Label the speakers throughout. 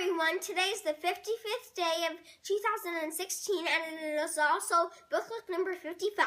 Speaker 1: everyone, today is the 55th day of 2016 and it is also booklet number 55.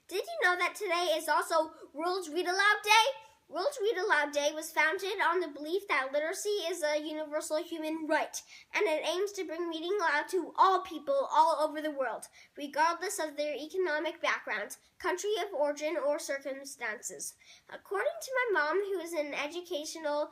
Speaker 1: Did you know that today is also World Read Aloud Day? World Read Aloud Day was founded on the belief that literacy is a universal human right, and it aims to bring reading aloud to all people all over the world, regardless of their economic background, country of origin, or circumstances. According to my mom, who is an educational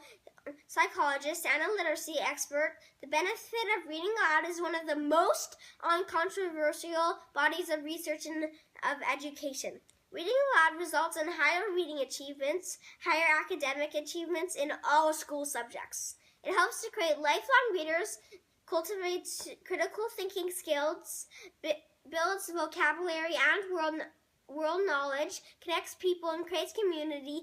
Speaker 1: psychologist and a literacy expert, the benefit of reading aloud is one of the most uncontroversial bodies of research and of education. Reading aloud results in higher reading achievements, higher academic achievements in all school subjects. It helps to create lifelong readers, cultivates critical thinking skills, builds vocabulary and world knowledge, connects people and creates community,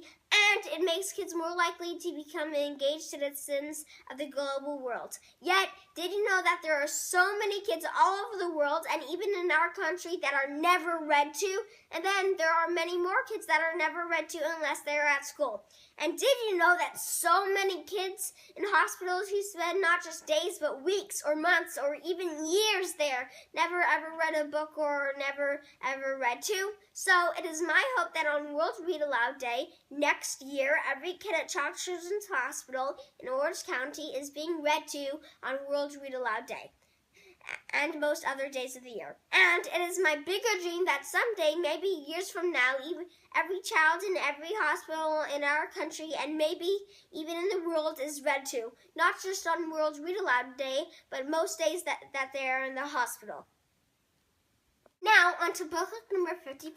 Speaker 1: and it makes kids more likely to become engaged citizens of the global world. Yet, did you know that there are so many kids all over the world and even in our country that are never read to? And then there are many more kids that are never read to unless they're at school. And did you know that so many kids in hospitals who spend not just days but weeks or months or even years there never ever read a book or never ever read to? So it is my hope that on World Read Aloud Day next year, every kid at Child Children's Hospital in Orange County is being read to on World Read Aloud Day and most other days of the year. And it is my bigger dream that someday, maybe years from now, every child in every hospital in our country and maybe even in the world is read to, not just on World Read Aloud Day, but most days that they are in the hospital. Now, on to booklet number 55.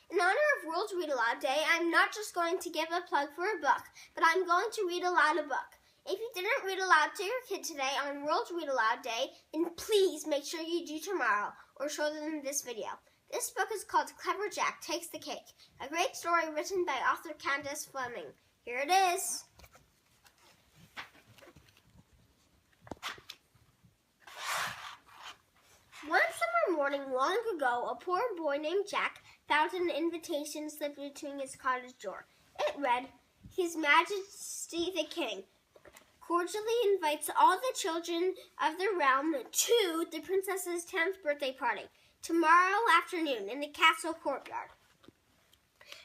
Speaker 1: In honor of World Read Aloud Day, I'm not just going to give a plug for a book, but I'm going to read aloud a book. If you didn't read aloud to your kid today on World Read Aloud Day, then please make sure you do tomorrow or show them this video. This book is called Clever Jack Takes the Cake, a great story written by author Candace Fleming. Here it is. One summer morning long ago, a poor boy named Jack found an invitation slipped between his cottage door. It read, "His Majesty the King cordially invites all the children of the realm to the princess's 10th birthday party tomorrow afternoon in the castle courtyard."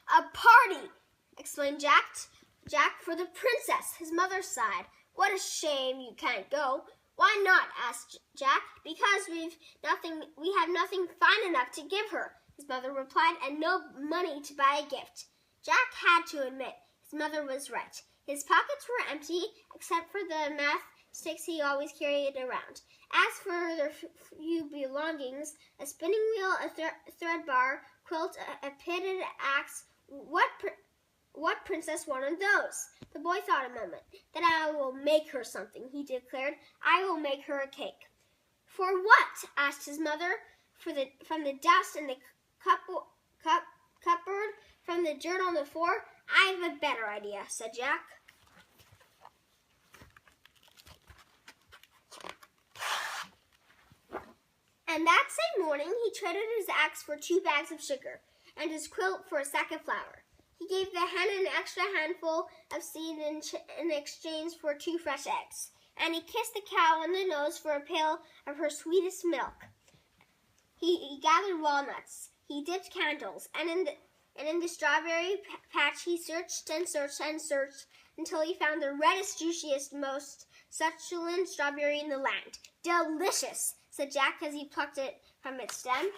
Speaker 1: "A party!" exclaimed Jack, "for the princess," his mother sighed. "What a shame you can't go." "Why not?" asked Jack. "Because we have nothing fine enough to give her," his mother replied, "and no money to buy a gift." Jack had to admit his mother was right. His pockets were empty, except for the math sticks he always carried around. As for their few belongings, a spinning wheel, a thread bar, quilt, a pitted axe, what princess wanted those? The boy thought a moment. "Then I will make her something," he declared. "I will make her a cake." "For what?" asked his mother. From the dust in the cupboard, from the dirt on the floor." "I have a better idea," said Jack. And that same morning, he traded his axe for 2 bags of sugar and his quilt for a sack of flour. He gave the hen an extra handful of seed in exchange for 2 fresh eggs, and he kissed the cow on the nose for a pail of her sweetest milk. He gathered walnuts, he dipped candles, and in the strawberry patch he searched and searched and searched until he found the reddest, juiciest, most succulent strawberry in the land. "Delicious," said Jack as he plucked it from its stem.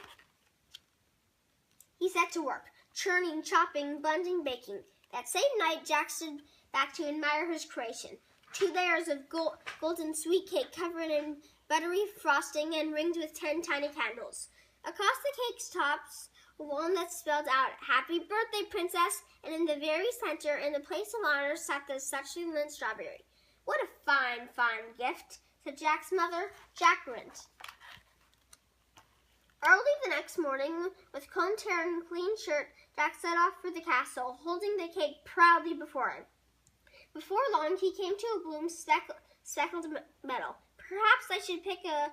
Speaker 1: He set to work, churning, chopping, blending, baking. That same night, Jack stood back to admire his creation. 2 layers of golden sweet cake covered in buttery frosting and ringed with 10 tiny candles. Across the cake's tops, a walnut spelled out, "Happy Birthday, Princess," and in the very center, in the place of honor, sat the succulent strawberry. "What a fine, fine gift," said Jack's mother. Jack grinned. Early the next morning, with combed hair and clean shirt, Jack set off for the castle, holding the cake proudly before him. Before long, he came to a bloom speckled meadow. "Perhaps I should pick a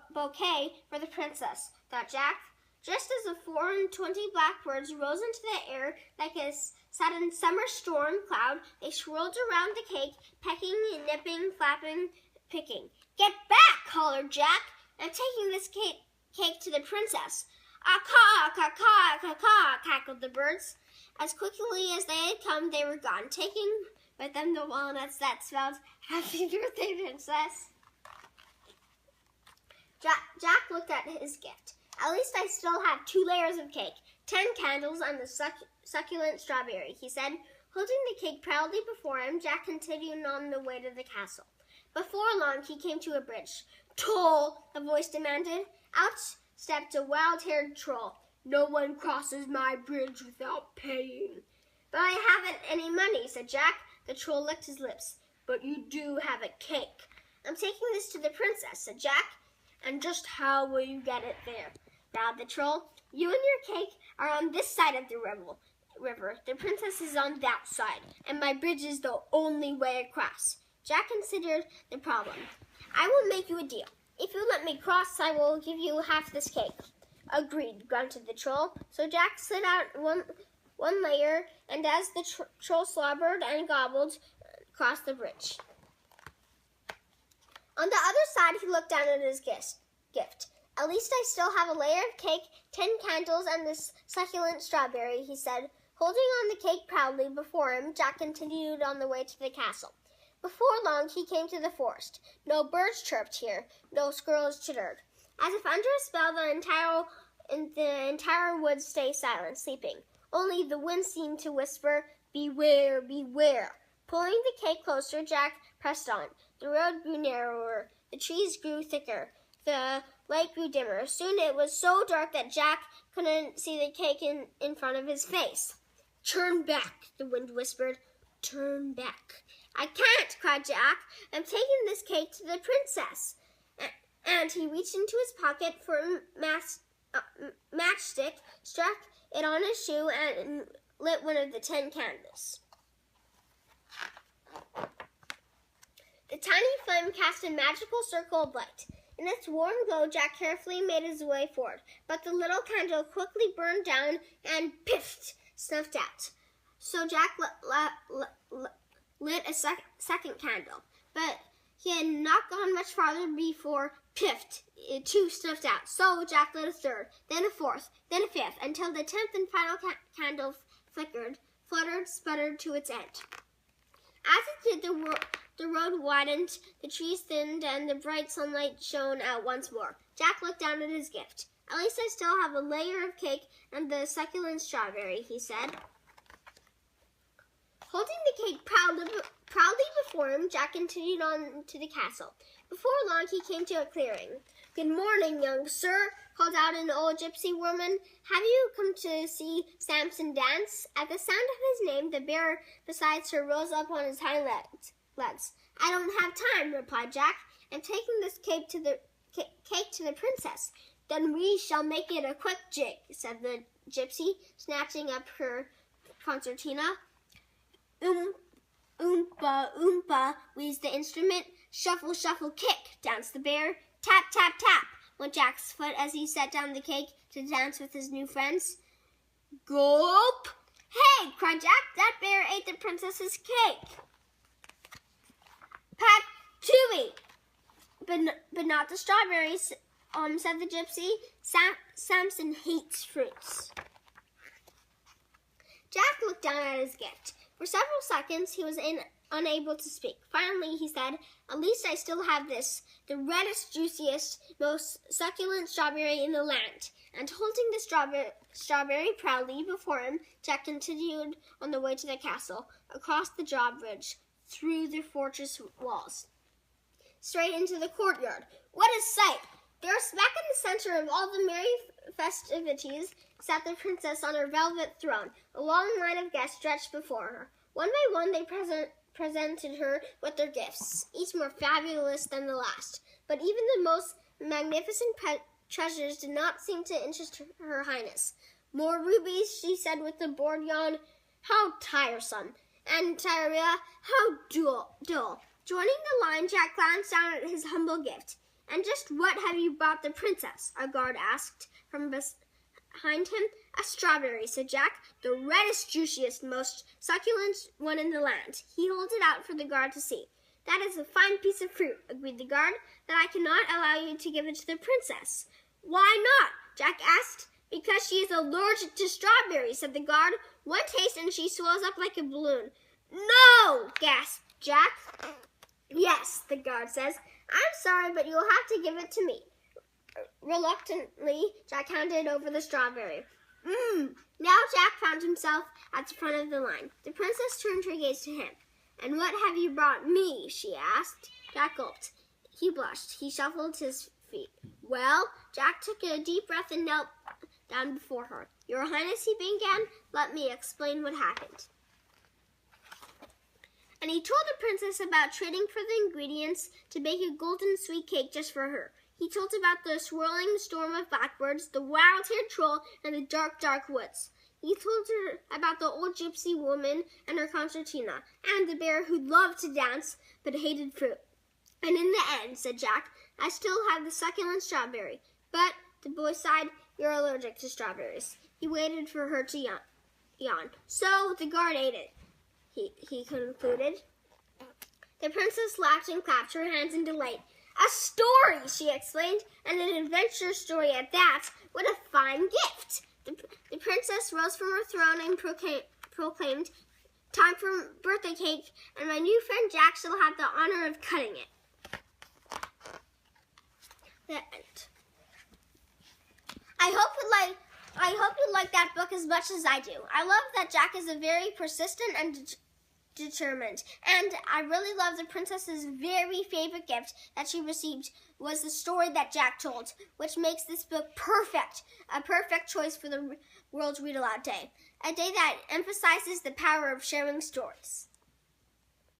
Speaker 1: bouquet for the princess," thought Jack. Just as the 4 and 20 blackbirds rose into the air like a sat in summer storm cloud. They swirled around the cake, pecking, nipping, flapping, picking. "Get back!" hollered Jack. "I'm taking this cake to the princess." "Caw, caw, caw, caw, caw," cackled the birds. As quickly as they had come, they were gone, taking with them the walnuts that spelled "Happy Birthday, Princess." Jack looked at his gift. "At least I still have 2 layers of cake, 10 candles, and the succulent strawberry," he said. Holding the cake proudly before him, Jack continued on the way to the castle. Before long, he came to a bridge. "Toll!" the voice demanded. Out stepped a wild-haired troll. "No one crosses my bridge without paying." "But I haven't any money," said Jack. The troll licked his lips. "But you do have a cake." "I'm taking this to the princess," said Jack. "And just how will you get it there?" growled the troll. "You and your cake are on this side of the river. The princess is on that side, and my bridge is the only way across." Jack considered the problem. "I will make you a deal. If you let me cross, I will give you half this cake." "Agreed," grunted the troll. So Jack slid out one layer, and as the troll slobbered and gobbled, crossed the bridge. On the other side, he looked down at his gift. "At least I still have a layer of cake, 10 candles, and this succulent strawberry," he said. Holding on the cake proudly before him, Jack continued on the way to the castle. Before long, he came to the forest. No birds chirped here, no squirrels chittered. As if under a spell, the entire woods stayed silent, sleeping. Only the wind seemed to whisper, "Beware, beware." Pulling the cake closer, Jack pressed on. The road grew narrower, the trees grew thicker, the light grew dimmer. Soon it was so dark that Jack couldn't see the cake in front of his face. "Turn back," the wind whispered. "Turn back." "I can't," cried Jack. "I'm taking this cake to the princess." And he reached into his pocket for a matchstick, struck it on his shoe, and lit one of the 10 candles. The tiny flame cast a magical circle of light. In its warm glow, Jack carefully made his way forward, but the little candle quickly burned down and, piffed, snuffed out. So Jack lit a second candle, but he had not gone much farther before, piffed, it too snuffed out. So Jack lit a third, then a fourth, then a fifth, until the 10th and final candle flickered, fluttered, sputtered to its end. As it did, the road widened, the trees thinned, and the bright sunlight shone out once more. Jack looked down at his gift. "At least I still have a layer of cake and the succulent strawberry," he said. Holding the cake proudly before him, Jack continued on to the castle. Before long, he came to a clearing. "Good morning, young sir," called out an old gypsy woman. "Have you come to see Samson dance?" At the sound of his name, the bear beside her rose up on his hind legs. "I don't have time," replied Jack. "I'm taking this cake to the princess." "Then we shall make it a quick jig," said the gypsy, snatching up her concertina. Oompa, oompa, wheezed the instrument. "Shuffle, shuffle, kick," danced the bear. "Tap, tap, tap," went Jack's foot as he set down the cake to dance with his new friends. "Gulp!" "Hey!" cried Jack. "That bear ate the princess's cake." "Pat, tooey!" But not the strawberries, said the gypsy. Samson hates fruits." Jack looked down at his gift. For several seconds, he was unable to speak. Finally, he said, "At least I still have this, the reddest, juiciest, most succulent strawberry in the land." And holding the strawberry proudly before him, Jack continued on the way to the castle, across the drawbridge, through the fortress walls, straight into the courtyard. What a sight! There, smack in the center of all the merry festivities, sat the princess on her velvet throne. A long line of guests stretched before her. One by one, they presented her with their gifts, each more fabulous than the last. But even the most magnificent treasures did not seem to interest her highness. "More rubies," she said with a bored yawn. "How tiresome. And Tyria, how dull." Joining the line, Jack glanced down at his humble gift. "And just what have you brought the princess?" a guard asked from behind him. A strawberry, said Jack, the reddest, juiciest, most succulent one in the land. He holds it out for the guard to see. That is a fine piece of fruit, agreed the guard, that I cannot allow you to give it to the princess. Why not? Jack asked. Because she is allergic to strawberries, said the guard. One taste and she swells up like a balloon. No, gasped Jack. Yes, the guard says. I'm sorry, but you'll have to give it to me. Reluctantly, Jack handed over the strawberry. Now Jack found himself at the front of the line. The princess turned her gaze to him. And what have you brought me? She asked. Jack gulped. He blushed. He shuffled his feet. Well, Jack took a deep breath and knelt down before her. Your Highness, he began, let me explain what happened. And he told the princess about trading for the ingredients to bake a golden sweet cake just for her. He told about the swirling storm of blackbirds, the wild-haired troll, and the dark, dark woods. He told her about the old gypsy woman and her concertina, and the bear who loved to dance but hated fruit. And in the end, said Jack, I still have the succulent strawberry. But, the boy sighed, you're allergic to strawberries. He waited for her to yawn. So, the guard ate it, he concluded. The princess laughed and clapped her hands in delight. A story, she exclaimed, and an adventure story at that. What a fine gift! The princess rose from her throne and proclaimed, time for birthday cake, and my new friend Jack shall have the honor of cutting it. The end. I hope you like that book as much as I do. I love that Jack is a very persistent and determined. And I really love the princess's very favorite gift that she received was the story that Jack told, which makes this book perfect, a perfect choice for the World Read Aloud Day, a day that emphasizes the power of sharing stories.